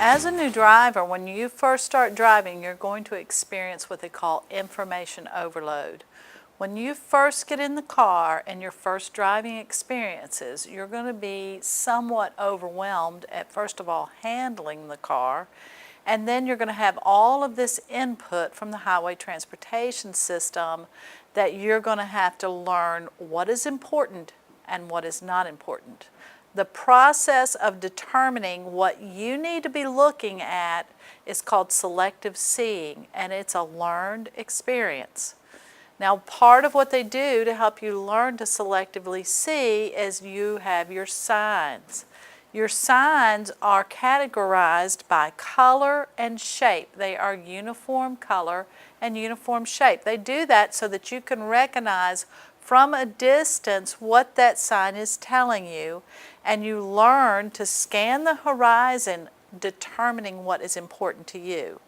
As a new driver, when you first start driving, you're going to experience what they call information overload. When you first get in the car and your first driving experiences, you're going to be somewhat overwhelmed at, first of all, handling the car, and then you're going to have all of this input from the highway transportation system that you're going to have to learn what is important and what is not important. The process of determining what you need to be looking at is called selective seeing, and it's a learned experience. Now, part of what they do to help you learn to selectively see is you have your signs. Your signs are categorized by color and shape. They are uniform color and uniform shape. They do that so that you can recognize from a distance what that sign is telling you, and you learn to scan the horizon, determining what is important to you.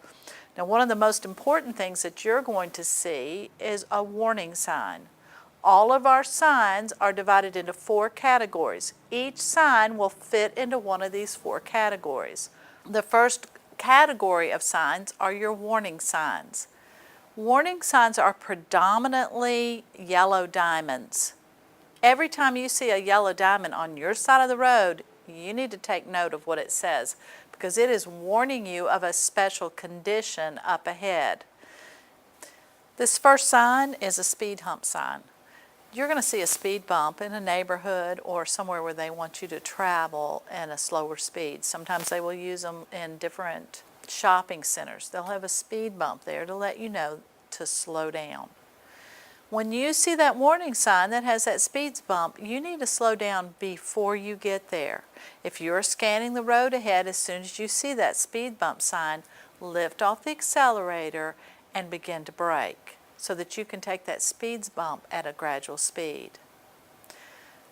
Now, one of the most important things that you're going to see is a warning sign. All of our signs are divided into 4 categories. Each sign will fit into one of these 4 categories. The first category of signs are your warning signs. Warning signs are predominantly yellow diamonds. Every time you see a yellow diamond on your side of the road, you need to take note of what it says, because it is warning you of a special condition up ahead. This first sign is a speed hump sign. You're going to see a speed bump in a neighborhood or somewhere where they want you to travel at a slower speed. Sometimes they will use them in different shopping centers. They'll have a speed bump there to let you know to slow down. When you see that warning sign that has that speed bump, you need to slow down before you get there. If you're scanning the road ahead, as soon as you see that speed bump sign, lift off the accelerator and begin to brake so that you can take that speed bump at a gradual speed.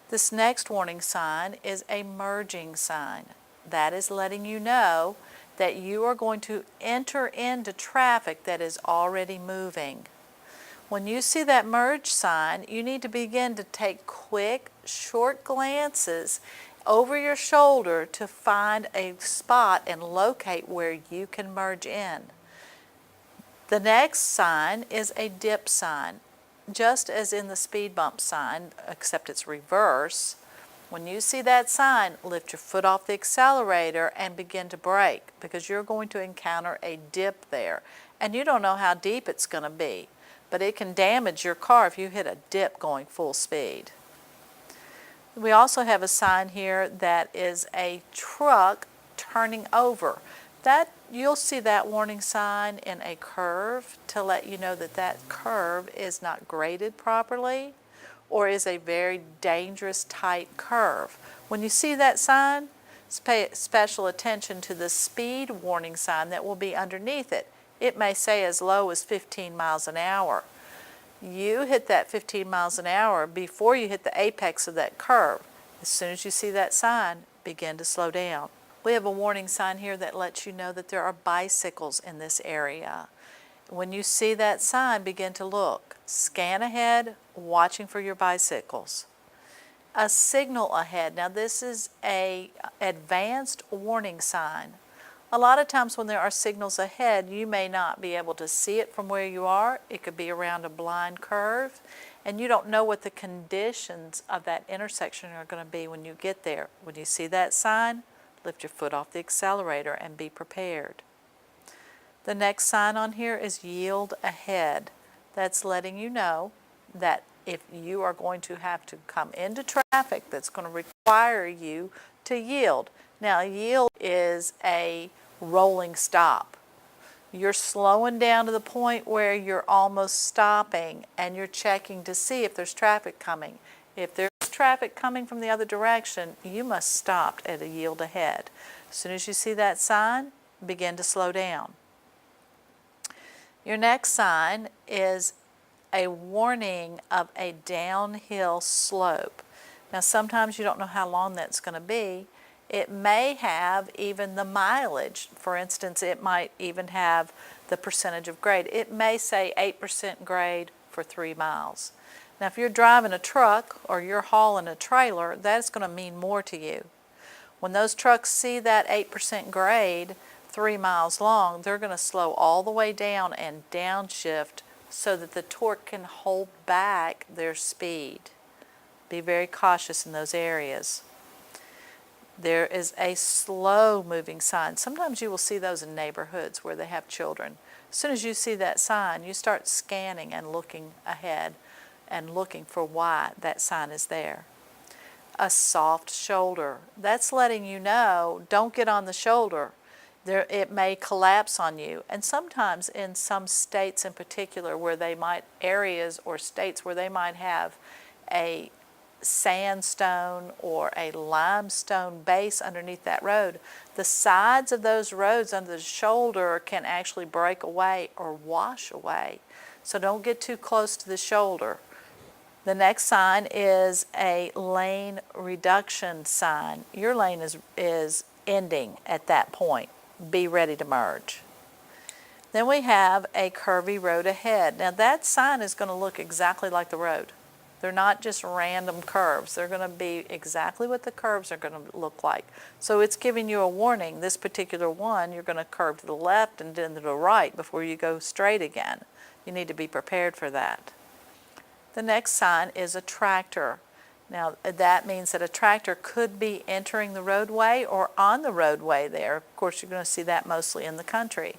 This next warning sign is a merging sign. That is letting you know that you are going to enter into traffic that is already moving. When you see that merge sign, you need to begin to take quick, short glances over your shoulder to find a spot and locate where you can merge in. The next sign is a dip sign. Just as in the speed bump sign, except it's reverse, when you see that sign, lift your foot off the accelerator and begin to brake, because you're going to encounter a dip there. And you don't know how deep it's going to be, but it can damage your car if you hit a dip going full speed. We also have a sign here that is a truck turning over. You'll see that warning sign in a curve to let you know that that curve is not graded properly or is a very dangerous tight curve. When you see that sign, pay special attention to the speed warning sign that will be underneath it. It may say as low as 15 miles an hour. You hit that 15 miles an hour before you hit the apex of that curve. As soon as you see that sign, begin to slow down. We have a warning sign here that lets you know that there are bicycles in this area. When you see that sign, begin to look. Scan ahead, watching for your bicycles. A signal ahead. Now, this is an advanced warning sign. A lot of times when there are signals ahead, you may not be able to see it from where you are. It could be around a blind curve, and you don't know what the conditions of that intersection are going to be when you get there. When you see that sign, lift your foot off the accelerator and be prepared. The next sign on here is yield ahead. That's letting you know that if you are going to have to come into traffic that's going to require you to yield. Now, yield is a rolling stop. You're slowing down to the point where you're almost stopping and you're checking to see if there's traffic coming. If there's traffic coming from the other direction, you must stop at a yield ahead. As soon as you see that sign, begin to slow down. Your next sign is a warning of a downhill slope. Now, sometimes you don't know how long that's going to be. It may have even the mileage. For instance, it might even have the percentage of grade. It may say 8% grade for 3 miles. Now, if you're driving a truck or you're hauling a trailer, that's going to mean more to you. When those trucks see that 8% grade, 3 miles long, they're going to slow all the way down and downshift so that the torque can hold back their speed. Be very cautious in those areas. There is a slow moving sign. Sometimes you will see those in neighborhoods where they have children. As soon as you see that sign, you start scanning and looking ahead and looking for why that sign is there. A soft shoulder. That's letting you know, don't get on the shoulder. It may collapse on you. And sometimes in some states in particular where they might, areas or states where they might have a sandstone or a limestone base underneath that road, the sides of those roads under the shoulder can actually break away or wash away. So don't get too close to the shoulder. The next sign is a lane reduction sign. Your lane is ending at that point. Be ready to merge. Then we have a curvy road ahead. Now that sign is going to look exactly like the road. They're not just random curves. They're going to be exactly what the curves are going to look like. So it's giving you a warning. This particular one, you're going to curve to the left and then to the right before you go straight again. You need to be prepared for that. The next sign is a tractor. Now that means that a tractor could be entering the roadway or on the roadway there. Of course, you're going to see that mostly in the country.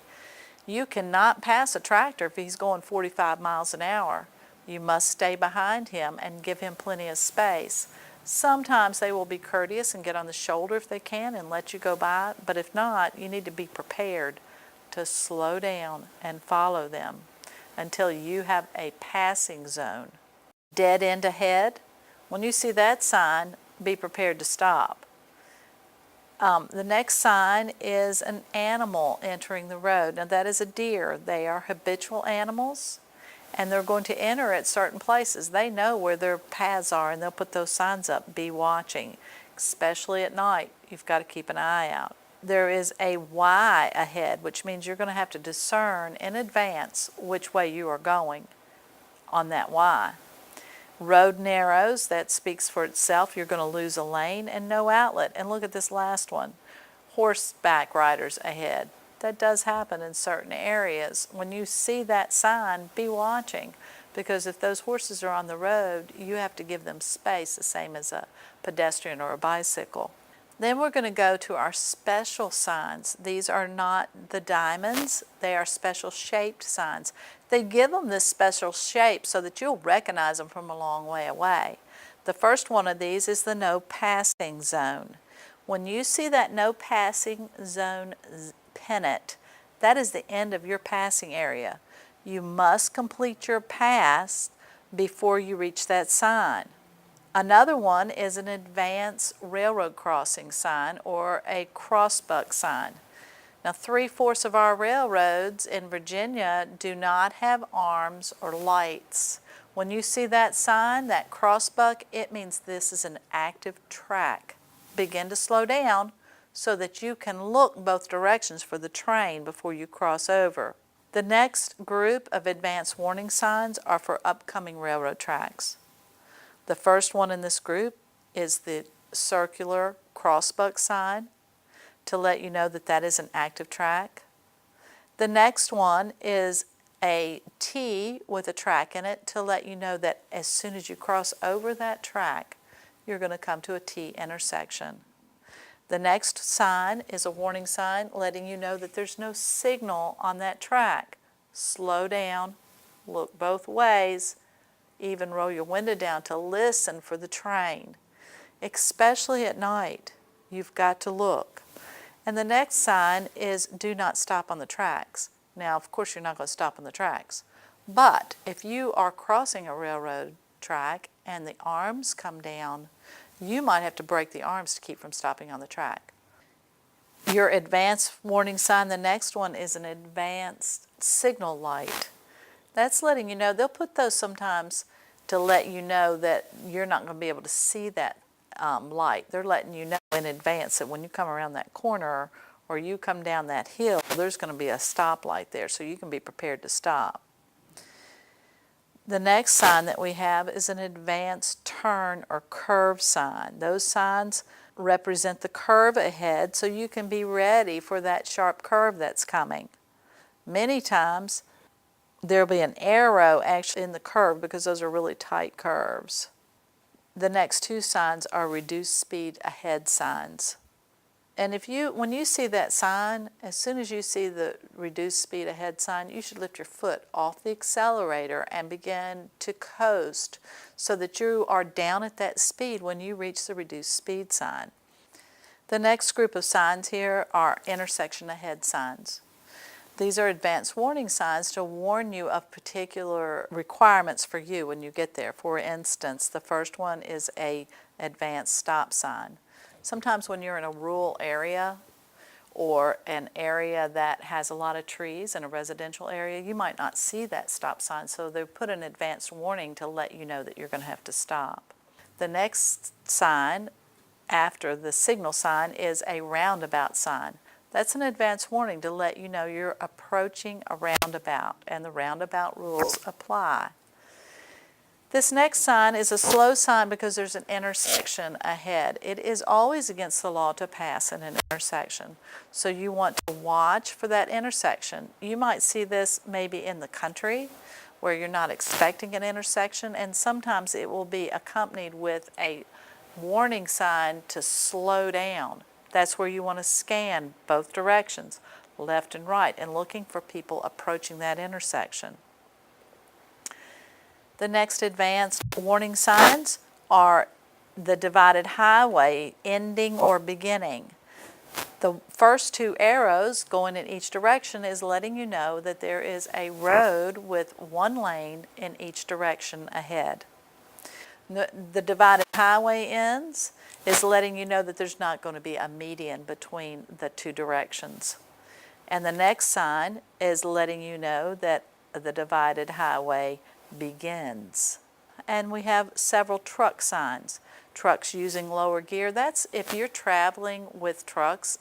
You cannot pass a tractor if he's going 45 miles an hour. You must stay behind him and give him plenty of space. Sometimes they will be courteous and get on the shoulder if they can and let you go by, but if not, you need to be prepared to slow down and follow them until you have a passing zone. Dead end ahead. When you see that sign, be prepared to stop. The next sign is an animal entering the road. Now that is a deer. They are habitual animals and they're going to enter at certain places. They know where their paths are and they'll put those signs up. Be watching, especially at night. You've got to keep an eye out. There is a Y ahead, which means you're going to have to discern in advance which way you are going on that Y. Road narrows, that speaks for itself. You're going to lose a lane and no outlet. And look at this last one. Horseback riders ahead. That does happen in certain areas. When you see that sign, be watching, because if those horses are on the road, you have to give them space, the same as a pedestrian or a bicycle. Then we're going to go to our special signs. These are not the diamonds. They are special shaped signs. They give them this special shape so that you'll recognize them from a long way away. The first one of these is the no passing zone. When you see that no passing zone pennant, that is the end of your passing area. You must complete your pass before you reach that sign. Another one is an advanced railroad crossing sign or a crossbuck sign. Now 3/4 of our railroads in Virginia do not have arms or lights. When you see that sign, that crossbuck, it means this is an active track. Begin to slow down so that you can look both directions for the train before you cross over. The next group of advanced warning signs are for upcoming railroad tracks. The first one in this group is the circular crossbuck sign to let you know that that is an active track. The next one is a T with a track in it to let you know that as soon as you cross over that track, you're going to come to a T intersection. The next sign is a warning sign letting you know that there's no signal on that track. Slow down, look both ways, even roll your window down to listen for the train. Especially at night, you've got to look. And the next sign is do not stop on the tracks. Now, of course, you're not going to stop on the tracks. But if you are crossing a railroad track and the arms come down, you might have to break the arms to keep from stopping on the track. Your advanced warning sign, the next one is an advanced signal light. That's letting you know, they'll put those sometimes to let you know that you're not going to be able to see that light. They're letting you know in advance that when you come around that corner or you come down that hill, there's going to be a stoplight there, so you can be prepared to stop. The next sign that we have is an advanced turn or curve sign. Those signs represent the curve ahead so you can be ready for that sharp curve that's coming. Many times there'll be an arrow actually in the curve because those are really tight curves. The next two signs are reduced speed ahead signs. And when you see that sign, as soon as you see the reduced speed ahead sign, you should lift your foot off the accelerator and begin to coast so that you are down at that speed when you reach the reduced speed sign. The next group of signs here are intersection ahead signs. These are advanced warning signs to warn you of particular requirements for you when you get there. For instance, the first one is an advanced stop sign. Sometimes when you're in a rural area or an area that has a lot of trees in a residential area, you might not see that stop sign, so they put an advanced warning to let you know that you're going to have to stop. The next sign after the signal sign is a roundabout sign. That's an advanced warning to let you know you're approaching a roundabout and the roundabout rules apply. This next sign is a slow sign because there's an intersection ahead. It is always against the law to pass in an intersection, so you want to watch for that intersection. You might see this maybe in the country where you're not expecting an intersection, and sometimes it will be accompanied with a warning sign to slow down. That's where you want to scan both directions, left and right, and looking for people approaching that intersection. The next advanced warning signs are the divided highway ending or beginning. The first two arrows going in each direction is letting you know that there is a road with one lane in each direction ahead. The divided highway ends is letting you know that there's not going to be a median between the two directions. And the next sign is letting you know that the divided highway begins. And we have several truck signs. Trucks using lower gear, that's if you're traveling with trucks,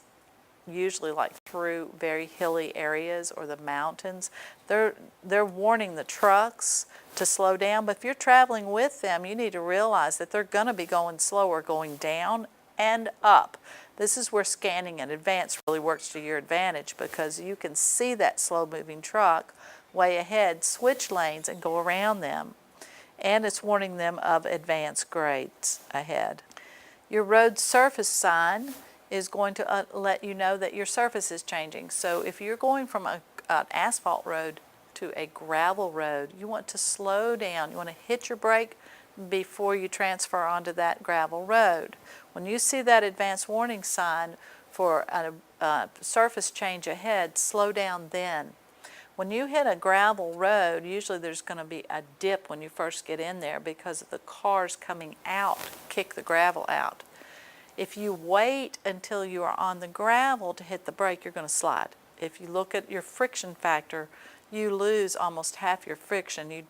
usually like through very hilly areas or the mountains, they're warning the trucks to slow down, but if you're traveling with them, you need to realize that they're going to be going slower, going down and up. This is where scanning in advance really works to your advantage because you can see that slow-moving truck way ahead, switch lanes, and go around them. And it's warning them of advanced grades ahead. Your road surface sign is going to let you know that your surface is changing. So if you're going from an asphalt road to a gravel road, you want to slow down. You want to hit your brake before you transfer onto that gravel road. When you see that advanced warning sign for a surface change ahead, slow down then. When you hit a gravel road, usually there's going to be a dip when you first get in there because the cars coming out kick the gravel out. If you wait until you are on the gravel to hit the brake, you're going to slide. If you look at your friction factor, you lose almost half your friction. You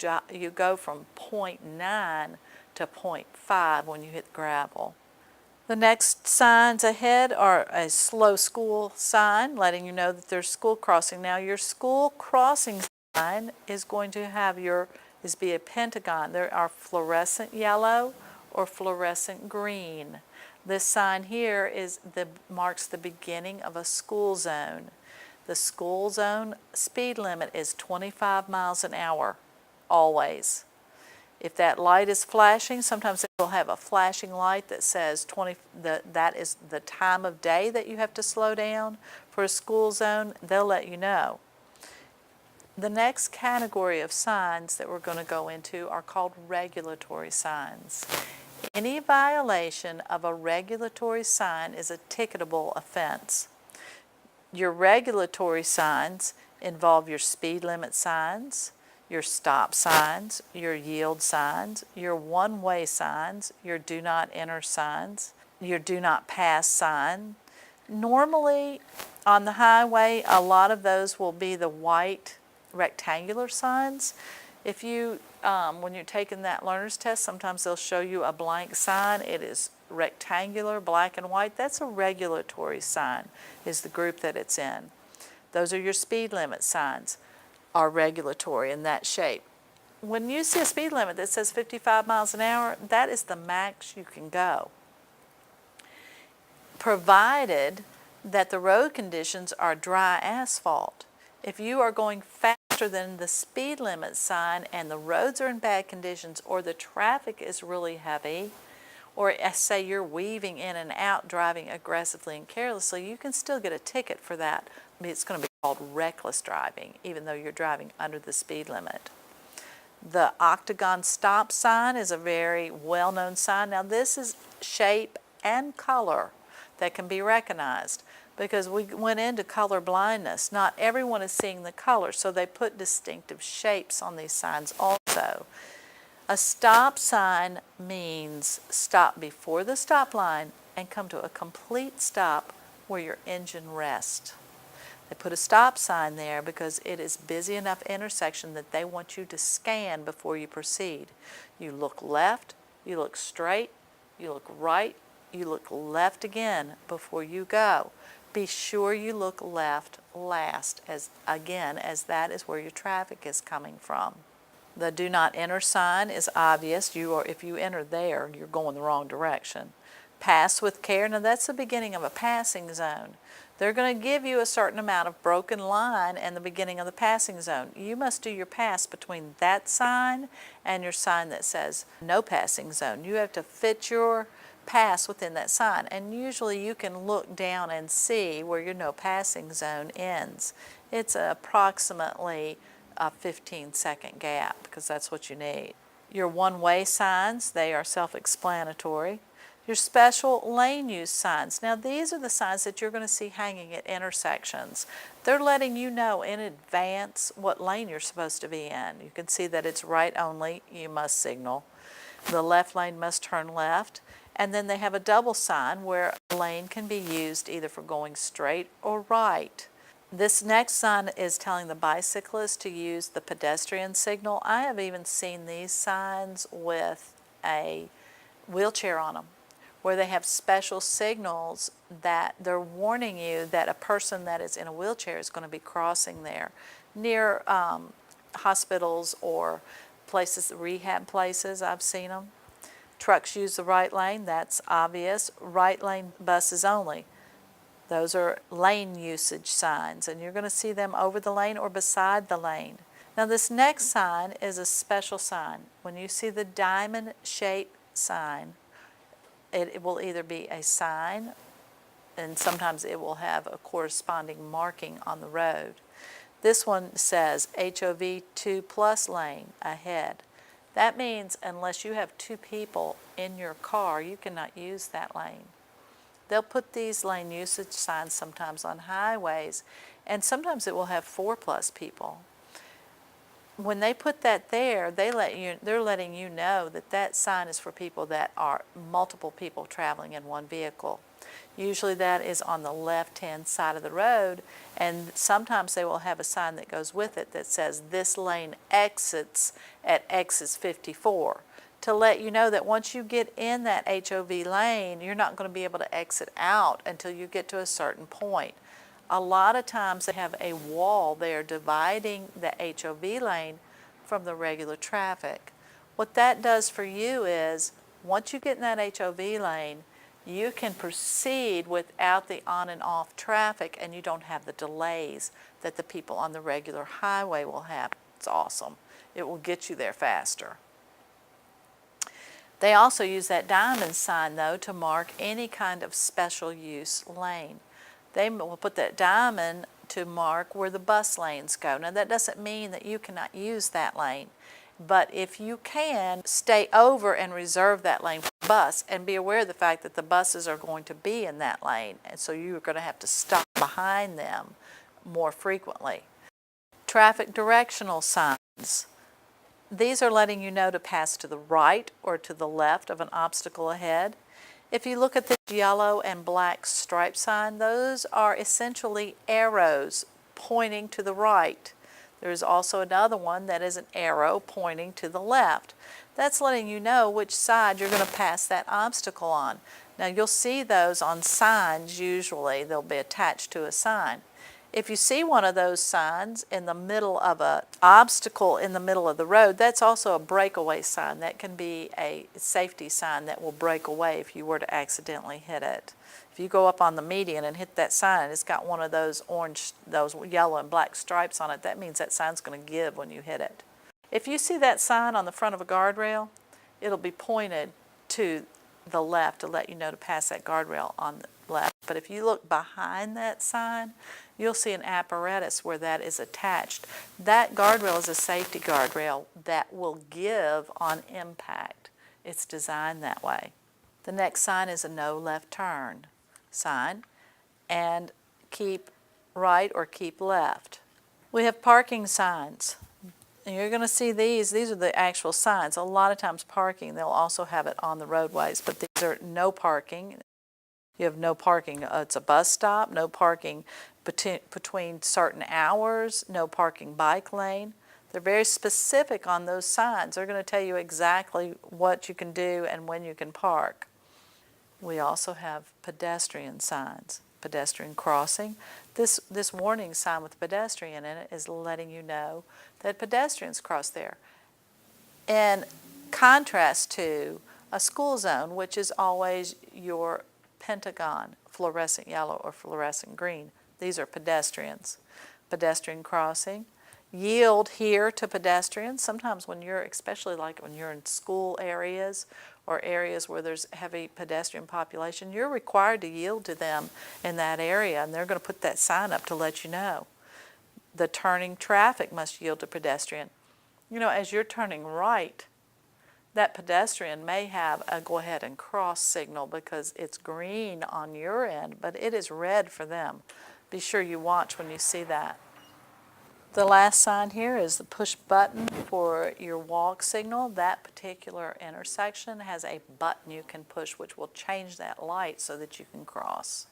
go from 0.9 to 0.5 when you hit gravel. The next signs ahead are a slow school sign, letting you know that there's school crossing. Now your school crossing sign is going to be a pentagon. There are fluorescent yellow or fluorescent green. This sign here marks the beginning of a school zone. The school zone speed limit is 25 miles an hour, always. If that light is flashing, sometimes they'll have a flashing light that says that is the time of day that you have to slow down for a school zone. They'll let you know. The next category of signs that we're going to go into are called regulatory signs. Any violation of a regulatory sign is a ticketable offense. Your regulatory signs involve your speed limit signs, your stop signs, your yield signs, your one-way signs, your do not enter signs, your do not pass sign. Normally on the highway, a lot of those will be the white rectangular signs. If you, when you're taking that learner's test, sometimes they'll show you a blank sign. It is rectangular, black and white. That's a regulatory sign, is the group that it's in. Those are your speed limit signs, are regulatory in that shape. When you see a speed limit that says 55 miles an hour, that is the max you can go. provided that the road conditions are dry asphalt. If you are going faster than the speed limit sign and the roads are in bad conditions, or the traffic is really heavy, or say you're weaving in and out driving aggressively and carelessly, you can still get a ticket for that. I mean, it's going to be called reckless driving, even though you're driving under the speed limit. The octagon stop sign is a very well-known sign. Now this is shape and color that can be recognized, because we went into color blindness. Not everyone is seeing the color, so they put distinctive shapes on these signs also. A stop sign means stop before the stop line and come to a complete stop where your engine rests. They put a stop sign there because it is busy enough intersection that they want you to scan before you proceed. You look left, you look straight, you look right, you look left again before you go. Be sure you look left last, as that is where your traffic is coming from. The do not enter sign is obvious. If you enter there, you're going the wrong direction. Pass with care. Now that's the beginning of a passing zone. They're going to give you a certain amount of broken line and the beginning of the passing zone. You must do your pass between that sign and your sign that says no passing zone. You have to fit your pass within that sign, and usually you can look down and see where your no passing zone ends. It's approximately a 15-second gap, because that's what you need. Your one-way signs, they are self-explanatory. Your special lane use signs. Now these are the signs that you're going to see hanging at intersections. They're letting you know in advance what lane you're supposed to be in. You can see that it's right only, you must signal. The left lane must turn left. And then they have a double sign where a lane can be used either for going straight or right. This next sign is telling the bicyclist to use the pedestrian signal. I have even seen these signs with a wheelchair on them, where they have special signals that they're warning you that a person that is in a wheelchair is going to be crossing there near hospitals or places, rehab places. I've seen them. Trucks use the right lane, that's obvious. Right lane buses only. Those are lane usage signs, and you're going to see them over the lane or beside the lane. Now this next sign is a special sign. When you see the diamond shaped sign, it will either be a sign, and sometimes it will have a corresponding marking on the road. This one says HOV 2+ lane ahead. That means unless you have 2 people in your car, you cannot use that lane. They'll put these lane usage signs sometimes on highways, and sometimes it will have 4+ people. When they put that there, they're letting you know that that sign is for people that are multiple people traveling in one vehicle. Usually that is on the left-hand side of the road, and sometimes they will have a sign that goes with it that says this lane exits at exit 54, to let you know that once you get in that HOV lane, you're not going to be able to exit out until you get to a certain point. A lot of times they have a wall there dividing the HOV lane from the regular traffic. What that does for you is, once you get in that HOV lane, you can proceed without the on and off traffic, and you don't have the delays that the people on the regular highway will have. It's awesome. It will get you there faster. They also use that diamond sign, though, to mark any kind of special use lane. They will put that diamond to mark where the bus lanes go. Now that doesn't mean that you cannot use that lane, but if you can, stay over and reserve that lane for the bus, and be aware of the fact that the buses are going to be in that lane, and so you're going to have to stop behind them more frequently. Traffic directional signs. These are letting you know to pass to the right or to the left of an obstacle ahead. If you look at the yellow and black stripe sign, those are essentially arrows pointing to the right. There's also another one that is an arrow pointing to the left. That's letting you know which side you're going to pass that obstacle on. Now you'll see those on signs usually. They'll be attached to a sign. If you see one of those signs in the middle of an obstacle in the middle of the road, that's also a breakaway sign. That can be a safety sign that will break away if you were to accidentally hit it. If you go up on the median and hit that sign, it's got one of those those yellow and black stripes on it, that means that sign's going to give when you hit it. If you see that sign on the front of a guardrail, it'll be pointed to the left to let you know to pass that guardrail on the left. But if you look behind that sign, you'll see an apparatus where that is attached. That guardrail is a safety guardrail that will give on impact. It's designed that way. The next sign is a no left turn sign, and keep right or keep left. We have parking signs. And you're going to see these are the actual signs. A lot of times parking, they'll also have it on the roadways, but these are no parking. You have no parking, it's a bus stop, no parking between certain hours, no parking bike lane. They're very specific on those signs. They're going to tell you exactly what you can do and when you can park. We also have pedestrian signs, pedestrian crossing. This warning sign with pedestrian in it is letting you know that pedestrians cross there. In contrast to a school zone, which is always your pentagon, fluorescent yellow or fluorescent green. These are pedestrians. Pedestrian crossing. Yield here to pedestrians. Sometimes when you're, especially like when you're in school areas or areas where there's heavy pedestrian population, you're required to yield to them in that area, and they're going to put that sign up to let you know. The turning traffic must yield to pedestrian. You know, as you're turning right, that pedestrian may have a go ahead and cross signal because it's green on your end, but it is red for them. Be sure you watch when you see that. The last sign here is the push button for your walk signal. That particular intersection has a button you can push which will change that light so that you can cross.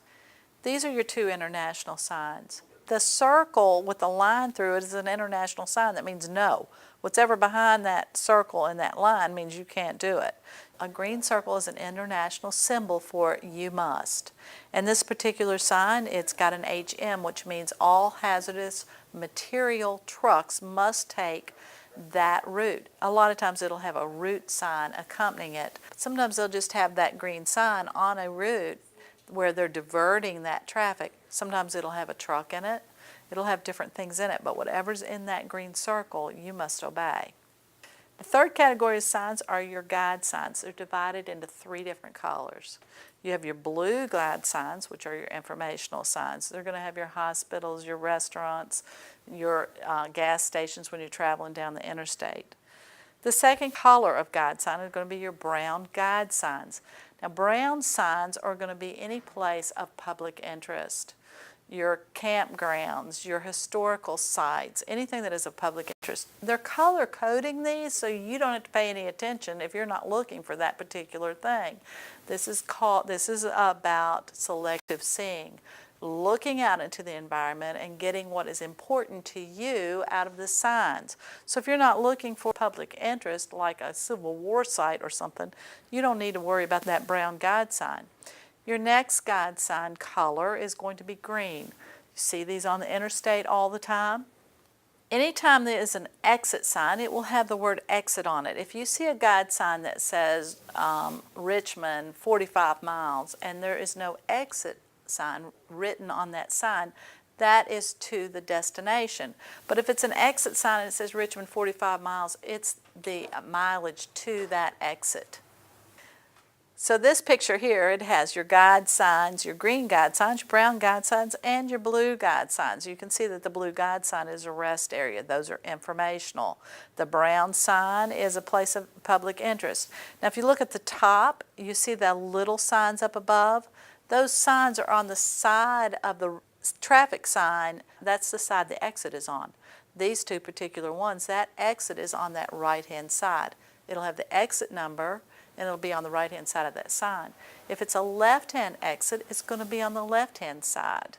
These are your two international signs. The circle with the line through it is an international sign. That means no. Whatever behind that circle and that line means you can't do it. A green circle is an international symbol for you must. And this particular sign, it's got an HM, which means all hazardous material trucks must take that route. A lot of times it'll have a route sign accompanying it. Sometimes they'll just have that green sign on a route where they're diverting that traffic. Sometimes it'll have a truck in it. It'll have different things in it, but whatever's in that green circle, you must obey. The third category of signs are your guide signs. They're divided into three different colors. You have your blue guide signs, which are your informational signs. They're going to have your hospitals, your restaurants, your gas stations when you're traveling down the interstate. The second color of guide sign is going to be your brown guide signs. Now, brown signs are going to be any place of public interest. Your campgrounds, your historical sites, anything that is of public interest. They're color coding these so you don't have to pay any attention if you're not looking for that particular thing. This is about selective seeing, looking out into the environment and getting what is important to you out of the signs. So if you're not looking for public interest like a Civil War site or something, you don't need to worry about that brown guide sign. Your next guide sign color is going to be green. You see these on the interstate all the time. Anytime there is an exit sign, it will have the word exit on it. If you see a guide sign that says Richmond 45 miles and there is no exit sign written on that sign, that is to the destination. But if it's an exit sign and it says Richmond 45 miles, it's the mileage to that exit. So this picture here, it has your guide signs, your green guide signs, your brown guide signs, and your blue guide signs. You can see that the blue guide sign is a rest area. Those are informational. The brown sign is a place of public interest. Now if you look at the top, you see the little signs up above. Those signs are on the side of the traffic sign. That's the side the exit is on. These two particular ones, that exit is on that right-hand side. It'll have the exit number, and it'll be on the right-hand side of that sign. If it's a left-hand exit, it's going to be on the left-hand side.